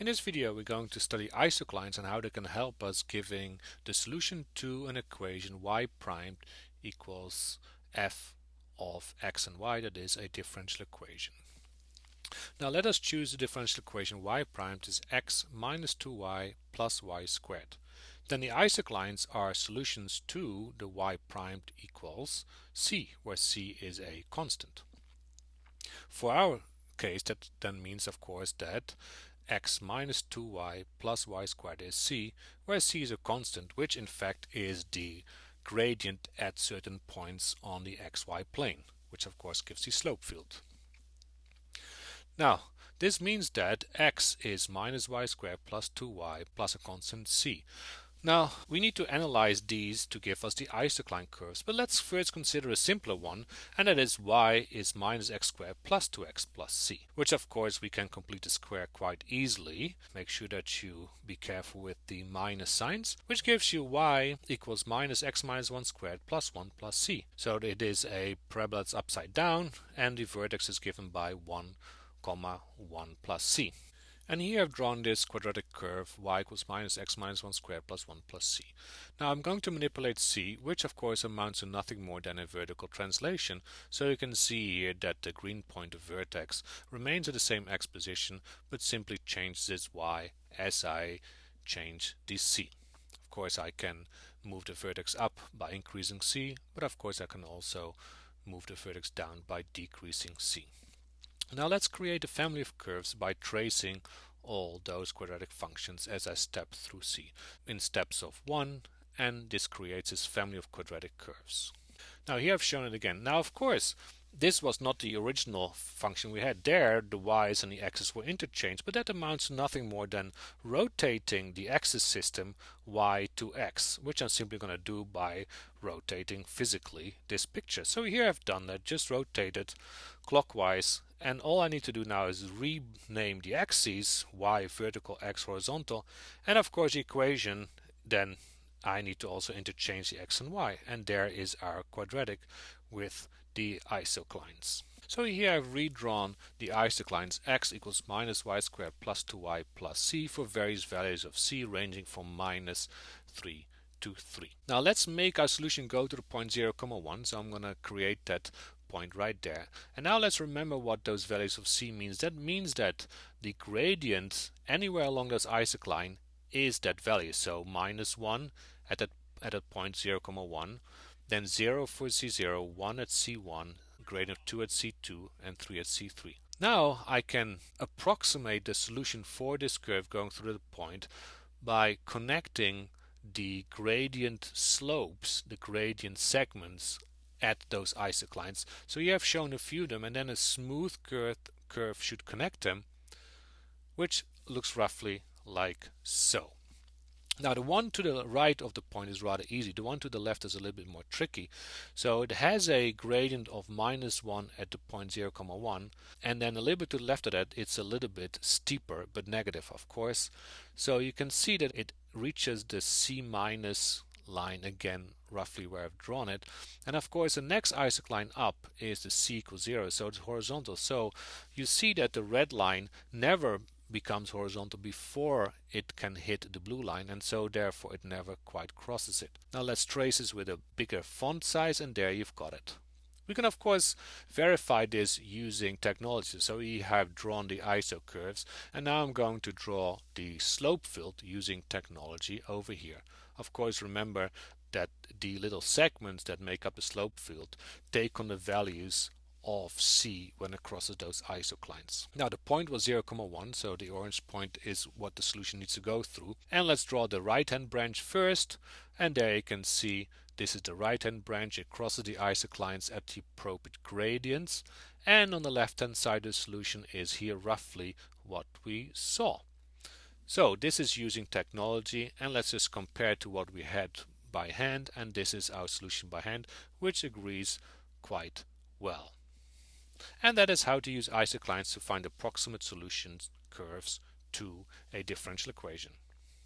In this video we're going to study isoclines and how they can help us giving the solution to an equation y primed equals f of x and y, that is a differential equation. Now let us choose the differential equation y primed is x minus 2y plus y squared. Then the isoclines are solutions to the y primed equals c, where c is a constant. For our case, that then means of course that x minus 2y plus y squared is c, where c is a constant, which in fact is the gradient at certain points on the xy plane, which of course gives the slope field. Now, this means that x is minus y squared plus 2y plus a constant c. Now, we need to analyze these to give us the isocline curves, but let's first consider a simpler one, and that is y is minus x squared plus 2x plus c, which of course we can complete the square quite easily. Make sure that you be careful with the minus signs, which gives you y equals minus x minus 1 squared plus 1 plus c. So it is a parabola that's upside down, and the vertex is given by 1, 1 plus c. And here I've drawn this quadratic curve y equals minus x minus 1 squared plus 1 plus c. Now I'm going to manipulate c, which of course amounts to nothing more than a vertical translation. So you can see here that the green point of vertex remains at the same x position, but simply changes its y as I change the c. Of course I can move the vertex up by increasing c, but of course I can also move the vertex down by decreasing c. Now let's create a family of curves by tracing all those quadratic functions as I step through C in steps of 1, and this creates this family of quadratic curves. Now here I've shown it again. Now of course this was not the original function we had there. The y's and the x's were interchanged, but that amounts to nothing more than rotating the axis system y to x, which I'm simply going to do by rotating physically this picture. So here I've done that, just rotated clockwise, and all I need to do now is rename the axes, y vertical, x horizontal, and of course the equation, then I need to also interchange the x and y, and there is our quadratic with the isoclines. So here I've redrawn the isoclines x equals minus y squared plus 2y plus c for various values of c ranging from minus 3 to 3. Now let's make our solution go to the point 0, 1, so I'm going to create that point right there. And now let's remember what those values of c means. That means that the gradient anywhere along this isocline is that value. So minus 1 at that point 0, 1, then 0 for C0, 1 at C1, gradient of 2 at C2, and 3 at C3. Now I can approximate the solution for this curve going through the point by connecting the gradient slopes, the gradient segments at those isoclines. So you have shown a few of them, and then a smooth curve should connect them, which looks roughly like so. Now the one to the right of the point is rather easy. The one to the left is a little bit more tricky. So it has a gradient of minus 1 at the point 0, 1, and then a little bit to the left of that it's a little bit steeper, but negative of course. So you can see that it reaches the C minus line again, roughly where I've drawn it. And of course the next isocline up is the C equals 0, so it's horizontal. So you see that the red line never becomes horizontal before it can hit the blue line, and so therefore it never quite crosses it. Now let's trace this with a bigger font size, and there you've got it. We can of course verify this using technology. So we have drawn the iso curves, and now I'm going to draw the slope field using technology over here. Of course remember that the little segments that make up the slope field take on the values of C when it crosses those isoclines. Now the point was 0, 1, so the orange point is what the solution needs to go through. And let's draw the right hand branch first, and there you can see this is the right hand branch. It crosses the isoclines at the appropriate gradients, and on the left hand side the solution is here roughly what we saw. So this is using technology, and let's just compare to what we had by hand, and this is our solution by hand, which agrees quite well. And that is how to use isoclines to find approximate solutions curves to a differential equation.